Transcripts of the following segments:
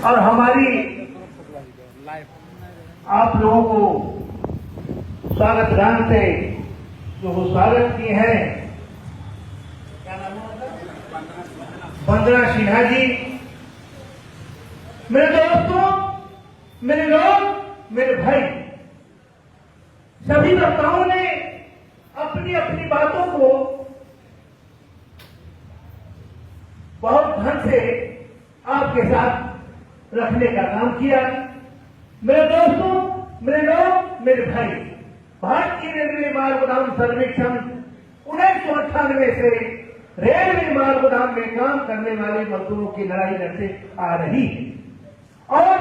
और हमारी आप लोगों को स्वागत गान से जो वो स्वागत किए हैं, क्या नाम है, वंदना सिन्हा जी, मेरे दोस्तों, मेरे लोग, मेरे भाई, सभी वक्ताओं ने अपनी अपनी बातों को बहुत ढंग से आपके साथ रखने का काम किया। मेरे दोस्तों, मेरे लोग, मेरे भाई, भारतीय रेलवे माल गोदाम सर्वेक्षण 1998 से रेलवे माल गोदाम में काम करने वाले मजदूरों की लड़ाई लड़ते आ रही है और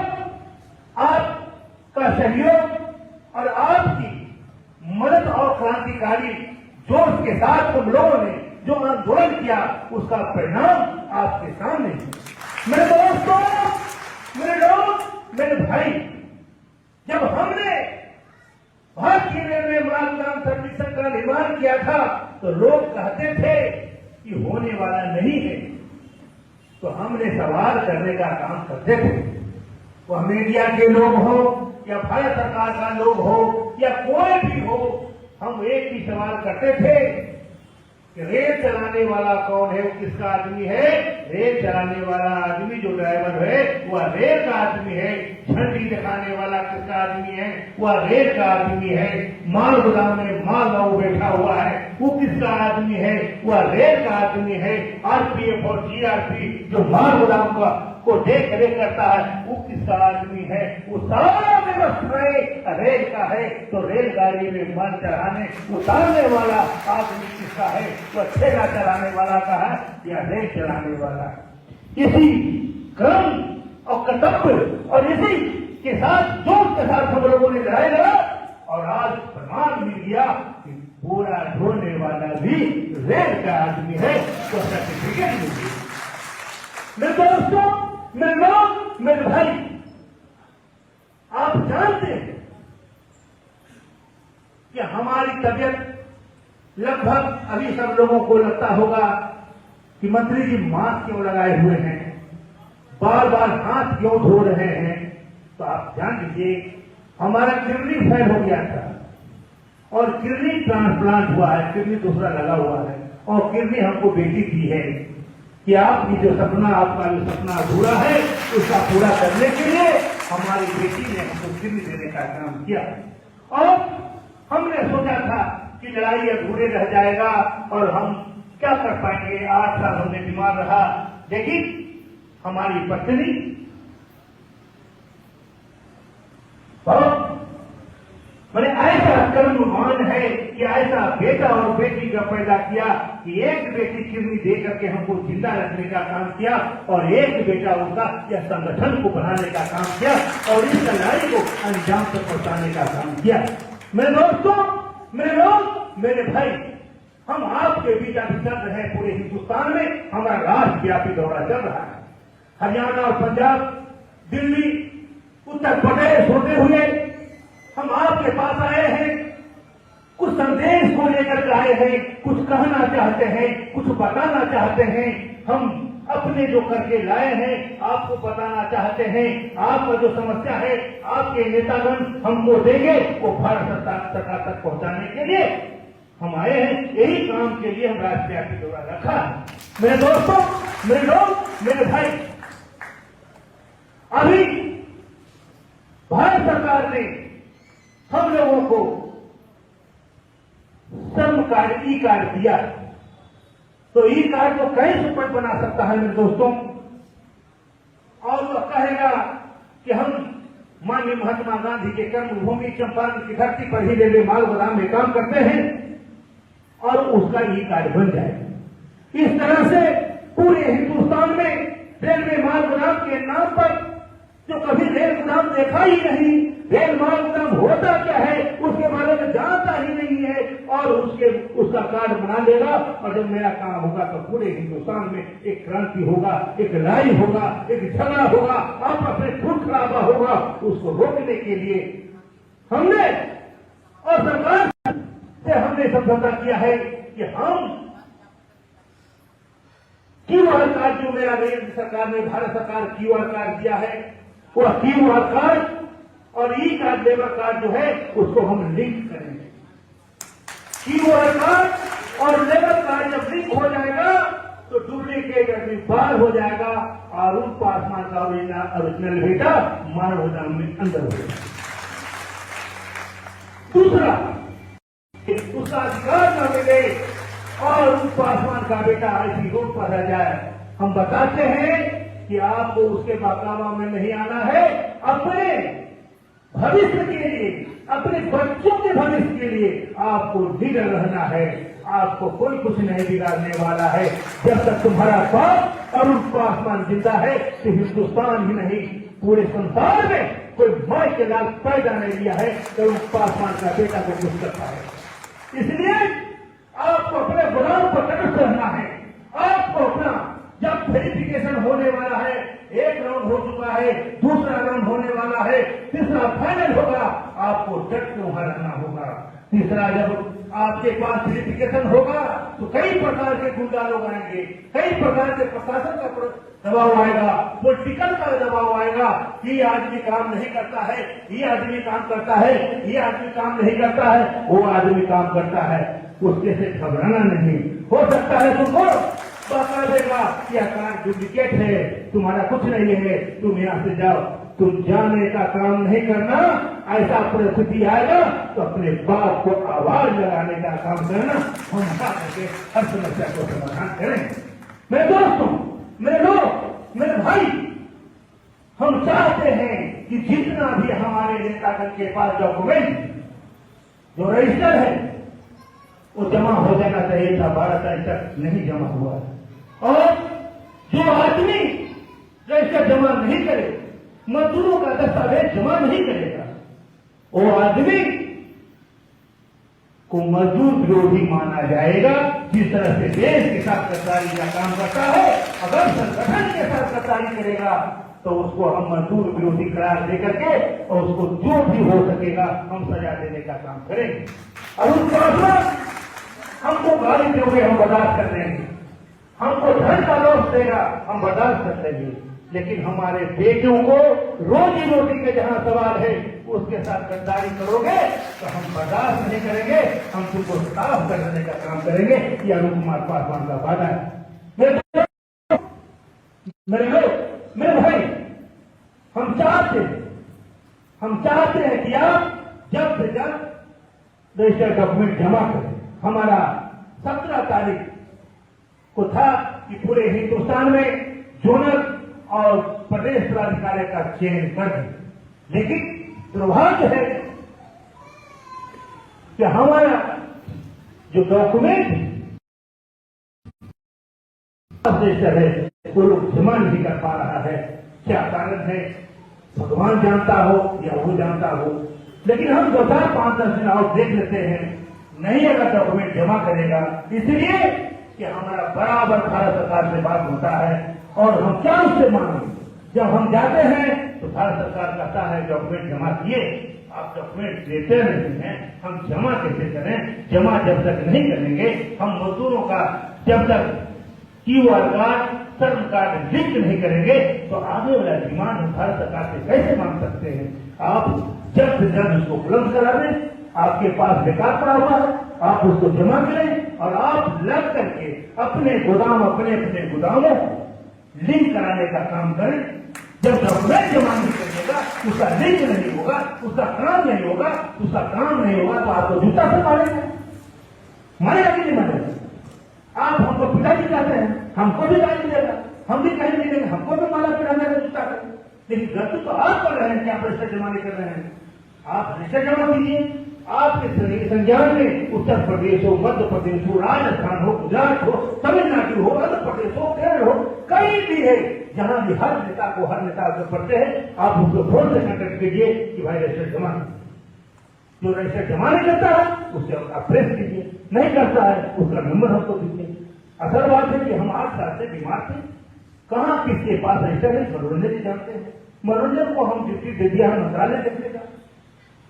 आपका सहयोग और आपकी मदद और क्रांतिकारी जोश के साथ हम लोगों ने जो आंदोलन किया उसका परिणाम आपके सामने है। मेरे दोस्तों, मेरे लोग, मेरे भाई, जब हमने भारतीय रेलवे माल गोदाम सर्वेक्षण का निर्माण किया था तो लोग कहते थे कि होने वाला नहीं है, तो हमने सवाल करने का काम करते थे। वह मीडिया के लोग हो या भारत सरकार का लोग हो या कोई भी हो, हम एक ही सवाल करते थे कि रेल चलाने वाला कौन है, वो किसका आदमी है। रेल चलाने वाला आदमी जो ड्राइवर है वह रेल का आदमी है। झंडी दिखाने वाला किसका आदमी है, वह रेल का आदमी है। माल गोदाम में माल लाओ बैठा हुआ है, वो किसका आदमी है, वह रेल का आदमी है। आरपीएफ और जीआरपी जो माल गोदाम को देख रेख करता है वो किसका आदमी है। वो सारा व्यवस्थाएं रेल का है, तो रेलगाड़ी में माल चढ़ाने उतारने वाला आदमी किसका है, वह ठेला चलाने वाला का है या रेल चलाने वाला। इसी क्रम और कर्तव्य और इसी के साथ जोश के साथ हम लोगों ने लड़ाई लड़ा और आज प्रमाण मिल गया कि पूरा ढोने वाला भी रेल का आदमी है, तो सर्टिफिकेट मिल गया। मेरे दोस्तों, मेरे लोग, मेरे भाई, आप जानते हैं कि हमारी तबियत लगभग अभी सब लोगों को लगता होगा कि मंत्री जी मास्क क्यों लगाए हुए हैं, बार बार हाथ क्यों धो रहे हैं। तो आप जान लीजिए हमारा किडनी फेल हो गया था और किडनी ट्रांसप्लांट हुआ है, किडनी दूसरा लगा हुआ है और किडनी हमको बेटी दी है कि आपकी जो सपना, आपका जो सपना अधूरा है उसका पूरा करने के लिए हमारी बेटी ने हमको किडनी देने का काम किया। और हमने सोचा था कि लड़ाई अधूरे रह जाएगा और हम क्या कर पाएंगे, 8 साल हमने बीमार रहा। लेकिन हमारी पत्नी बहुत मैंने ऐसा कर्मवान है कि ऐसा बेटा और बेटी का पैदा किया कि एक बेटी किडनी दे करके हमको जिंदा रखने का काम किया और एक बेटा उनका यह संगठन को बढ़ाने का काम किया और इस लड़ाई को अंजाम तक पहुंचाने का काम किया। मेरे दोस्तों, मेरे लोग, मेरे भाई, हम आपके बीच अभी चल रहे हैं पूरे हिंदुस्तान में, हमारा राष्ट्रव्यापी दौरा चल रहा है। हरियाणा और पंजाब, दिल्ली, उत्तर प्रदेश होते हुए हम आपके पास आए हैं, कुछ संदेश को लेकर आए हैं, कुछ कहना चाहते हैं, कुछ बताना चाहते हैं। हम अपने जो करके लाए हैं आपको बताना चाहते हैं। आपका जो समस्या है आपके नेतागण हमको देंगे, वो भारत सरकार तक पहुंचाने के लिए हम आए हैं। यही काम के लिए हम राष्ट्रव्यापी दौरा रखा। मेरे दोस्तों, मेरे लोग, मेरे भाई, अभी भारत सरकार ने हम लोगों को श्रम कार्ड, ई कार्ड दिया, तो ई कार्ड को कैसे उपज बना सकता है मेरे दोस्तों। और वह कहेगा कि हम माननीय महात्मा गांधी के कर्मभूमि चंपारण की धरती पर ही रेलवे माल गोदाम में काम करते हैं और उसका ई कार्ड बन जाए। इस तरह से पूरे हिंदुस्तान में रेलवे माल गोदाम के नाम पर जो कभी रेल गोदाम देखा ही नहीं, रेल माल गोदाम होता क्या है उसके बारे में जानता ही नहीं है और उसका कार्ड बना लेगा। और जब मेरा काम होगा तो पूरे हिंदुस्तान में एक क्रांति होगा, एक लड़ाई होगा, एक झगड़ा होगा, आपस में खून खराबा होगा। उसको रोकने के लिए हमने और सरकार से हमने समझौता किया है कि हम QR कार्ड जो मेरा केंद्र सरकार ने, भारत सरकार QR कार्ड दिया है, वह QR कार्ड और ई कार्ड लेबर कार्ड जो है उसको हम लिंक करेंगे। QR कार्ड और लेबर कार्ड जब लिंक हो जाएगा तो डुप्लीकेट आदमी बाहर हो जाएगा और उन पासवान का ओरिजिनल बेटा मानव गोदाम में अंदर हो जाएगा। दूसरा, उसका अधिकार न मिले और उस पासवान का बेटा ऐसी रोड पर रह जाए। हम बताते हैं कि आपको उसके मकामा में नहीं आना है, अपने भविष्य के लिए, अपने बच्चों के भविष्य के लिए आपको निडर रहना है। आपको कोई कुछ नहीं बिगाड़ने वाला है। जब तक तुम्हारा बाप और उस पासवान जिंदा है तो हिंदुस्तान ही नहीं पूरे संसार में कोई माई के लाल पैदा नहीं लिया है तो उस पासवान का बेटा को कुछ करता है। इसलिए आपको अपने गुलाम पर तटस्थ रहना है। आपको अपना, जब वेरिफिकेशन होने वाला है, एक राउंड हो चुका है, दूसरा राउंड होने वाला है, तीसरा फाइनल होगा, आपको डट के वहां रहना होगा। तीसरा, जब आपके पास वेरिफिकेशन होगा तो कई प्रकार के गुंडा लोग आएंगे, कई प्रकार के प्रशासन का दबाव आएगा, पॉलिटिकल का दबाव आएगा। ये आदमी काम नहीं करता है, ये आदमी काम करता है, ये आदमी काम नहीं करता है, वो आदमी काम करता है। उसके से घबराना नहीं। हो सकता है तुमको बता देगा कि कार्ड डुप्लीकेट है, तुम्हारा कुछ नहीं है, तुम यहाँ से जाओ। तुम जाने का काम नहीं करना। ऐसा परिस्थिति आएगा तो अपने बाप को आवाज लगाने का काम करना। हम करके हर समस्या को समाधान करेंगे। मेरे दोस्तों, मेरे लोग, मेरे भाई, हम चाहते हैं कि जितना भी हमारे नेतागण के पास डॉक्यूमेंट जो रजिस्टर है वो जमा हो जाना चाहिए था। 12 तारीख तक नहीं जमा हुआ है। और जो आदमी रजिस्टर जमा नहीं करे, मजदूरों का दस्तावेज जमा नहीं करेगा, वो आदमी को मजदूर विरोधी माना जाएगा। जिस तरह से देश के साथ गद्दारी का काम करता है, अगर संगठन के साथ गद्दारी करेगा तो उसको हम मजदूर विरोधी करार दे करके और उसको जो भी हो सकेगा हम सजा देने का काम करेंगे। और उस पर हमको गाली दोगे हम बर्दाश्त कर लेंगे, हमको धन का लॉस देगा हम बर्दाश्त कर लेंगे, लेकिन हमारे बेटियों को रोजी रोटी के जहां सवाल है उसके साथ गद्दारी करोगे तो हम बर्दाश्त नहीं करेंगे। हम तुमको साफ कर देने का काम करेंगे। ये अरुण कुमार पासवान का वादा है। मेरे लोग, मेरे भाई, हम चाहते हैं कि आप जल्द से जल्द रजिस्टर डॉक्यूमेंट जमा करें। हमारा 17 तारीख को था कि पूरे हिंदुस्तान में जोनल और प्रदेश प्राधिकारी का चयन कर दें, लेकिन दुर्भाग्य है कि हमारा जो डॉक्यूमेंट रजिस्टर है वो लोग जमा नहीं कर पा रहा है। क्या कारण है भगवान जानता हो या वो जानता हो, लेकिन हम 5-10 दिन और देख लेते हैं। नहीं अगर डॉक्यूमेंट जमा करेगा, इसलिए कि हमारा बराबर भारत सरकार से बात होता है और हम क्या उससे मांगे। जब हम जाते हैं तो भारत सरकार कहता है डॉक्यूमेंट जमा किए, आप डॉक्यूमेंट देते नहीं हैं, हम जमा कैसे करें। जमा जब तक नहीं करेंगे, हम मजदूरों का जब तक QR कार्ड, श्रम कार्ड लिंक नहीं करेंगे तो आगे वाला डिमांड हम भारत सरकार से कैसे मांग सकते हैं। आप जल्द से जल्द उसको उपलब्ध करा दें। आपके पास बेकार पड़ा हुआ है, आप उसको जमा करें और आप लग करके अपने गोदाम, अपने गोदामों लिंक कराने का काम करें। जब डॉक्यूमेंट जमा नहीं करिएगा, उसका लिंक नहीं होगा, उसका काम नहीं होगा, तो आपको जूता से मारेंगे। मारेगा कि नहीं मारेगा? आप हमको पिटाई चाहते हैं, हमको भी गाली देगा, हम भी कहीं नहीं देंगे, हमको भी माला पिटाने का जूता करें। लेकिन गलती तो आप कर रहे हैं कि आप रजिस्टर जमा नहीं कर रहे हैं। आप रजिस्टर जमा कीजिए। आपके संज्ञान में उत्तर प्रदेश हो, मध्य प्रदेश हो, राजस्थान हो, गुजरात हो, तमिलनाडु हो, आंध्र प्रदेश हो, केरल हो, कहीं भी है, जहां भी हर नेता को पढ़ते हैं, आप उसको फोन से कॉन्टेक्ट कीजिए कि भाई रजिस्टर जमा। जो रजिस्टर जमा नहीं करता है उससे आप प्रेस कीजिए, नहीं करता है उसका नंबर हमको दीजिए। असल बात है कि हम 8 साल से बीमार थे, कहाँ किसके पास रजिस्टर है मनोरंजन नहीं जानते हैं। मनोरंजन को हम ड्यूटी दे दिया है मंत्रालय देखने का,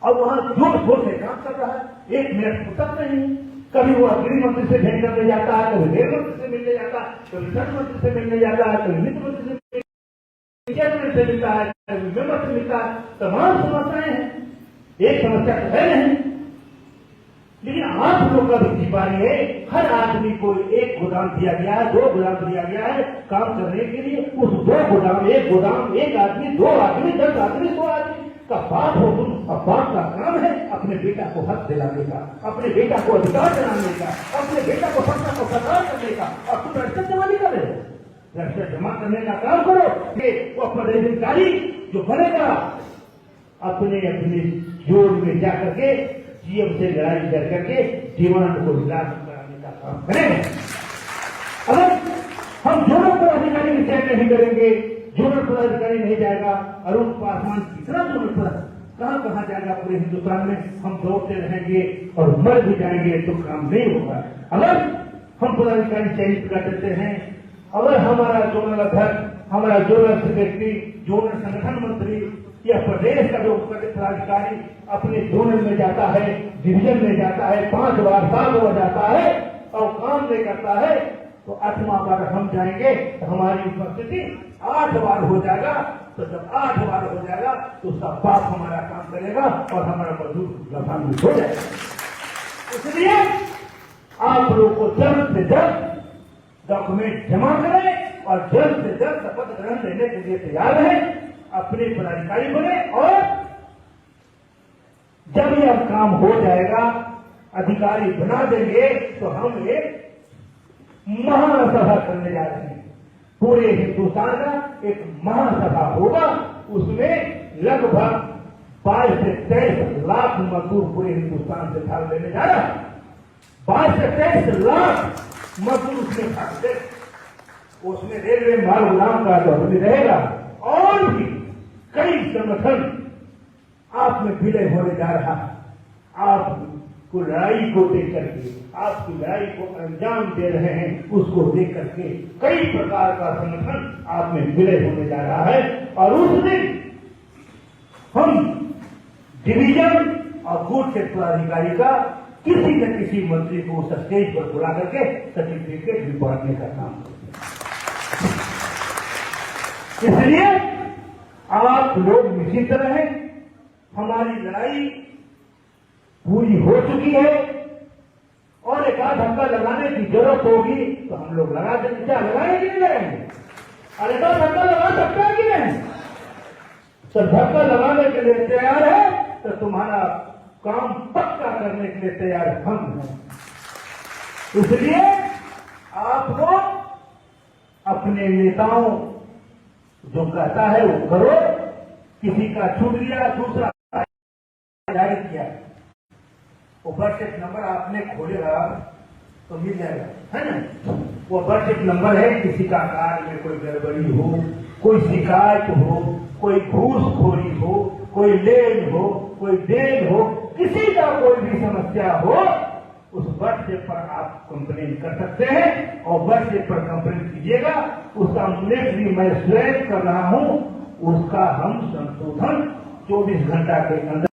और वहां जोर शोर से काम कर रहा है। 1 मिनट फुर्सत नहीं, कभी वो गृह मंत्री से भेंट करने जाता है, कभी रेल मंत्री से मिलने जाता है, कभी श्रम मंत्री से मिलने जाता है, कभी वित्त मंत्री से मिलता है, कभी मेंबर से मिलता है। तमाम समस्याएं हैं, एक समस्या तो है नहीं। लेकिन आप लोग का भी जिम्मेदारी है, हर आदमी को एक गोदाम दिया गया है, 2 गोदाम दिया गया है काम करने के लिए। उस 2 गोदाम, एक आदमी, 2 आदमी, 10 आदमी, 100 आदमी का बाप हो तुम। अब बाप का काम है अपने बेटा को हक दिलाने का, अपने बेटा को अधिकार दिलाने का, अपने बेटा को सपना को साकार करने का। और तुम रजिस्टर जमा नहीं कर रहे हो, रजिस्टर जमा करने का काम करो। वो अपना रजिस्ट्रारी जो बनेगा अपने जोड़ में जाकर के जीएम से लड़ाई कर करके डिमांड को लागू कराने का काम करेंगे। अगर हम जोनल पदाधिकारी की चयन नहीं करेंगे, जोनल पदाधिकारी नहीं जाएगा, अरुण पासवान कितना जोनल पद कहाँ जाएगा पूरे हिंदुस्तान में। हम दौड़ते रहेंगे और मर भी जाएंगे तो काम नहीं होगा। अगर हम पदाधिकारी चयनित कर देते हैं, अगर हमारा जोनल अध्यक्ष, हमारा जोनल सेक्रेटरी, जोनल संगठन मंत्री या प्रदेश का जो पदाधिकारी अपने जोनल में जाता है, डिवीजन में जाता है, 5 बार 7 बार जाता है और काम नहीं करता है, तो 8वां बार हम जाएंगे तो हमारी उपस्थिति 8 बार हो जाएगा। तो जब 8 बार हो जाएगा तो उसका बाप हमारा काम करेगा और हमारा मजदूर लाभान्वित हो जाएगा। इसलिए आप लोग को जल्द से जल्द डॉक्यूमेंट जमा करें और जल्द से जल्द शपथ ग्रहण लेने के लिए तैयार रहें, अपने पदाधिकारी बने। और जब यह काम हो जाएगा, अधिकारी बना देंगे, तो हम एक महासभा करने जा रहे हैं। पूरे हिंदुस्तान का एक महासभा होगा, उसमें लगभग 22 से 23 लाख मजदूर पूरे हिंदुस्तान से भाग लेने जा रहा है। 22 से 23 लाख मजदूर उसमें भाग ले। उसमें रेलवे माल गुदाम का जो रहेगा और भी कई संगठन आप में विलय होने जा रहा है। आपको लड़ाई को देख करके, आपकी लड़ाई को अंजाम दे रहे हैं, उसको देख करके कई प्रकार का संगठन आप में विलय होने जा रहा है। और उस दिन हम डिवीजन और बूथ के पदाधिकारी का किसी न किसी मंत्री को उस स्टेज पर बुला करके सर्टिफिकेट भी बांटने का काम करते हैं। इसलिए आप लोग निश्चित रहें, हमारी लड़ाई पूरी हो चुकी है और एक आध धक्का लगाने की जरूरत होगी तो हम लोग लगा देंगे। क्या लगाने के लिए लगाएंगे? अरे तो धक्का लगा सकते हैं कि नहीं? तो धक्का लगाने के लिए तैयार है तो तुम्हारा काम पक्का करने के लिए तैयार हम हैं। इसलिए आप लोग अपने नेताओं जो कहता है वो करो। किसी का छूट गया, दूसरा जारी किया, वो बर्थ नंबर आपने खोलेगा तो मिल जाएगा, है ना? वो बर्थ नंबर है। किसी का कार्य में कोई गड़बड़ी हो, कोई शिकायत हो, कोई घूसखोरी हो, कोई लेन हो, कोई देन हो, किसी का कोई भी समस्या हो, उस व्हाट्सएप पर आप कंप्लेन कर सकते हैं और व्हाट्सएप पर कंप्लेन कीजिएगा। उसका कंप्लेंट भी मैं स्वयं कर रहा हूं, उसका हम संशोधन 24 घंटा के अंदर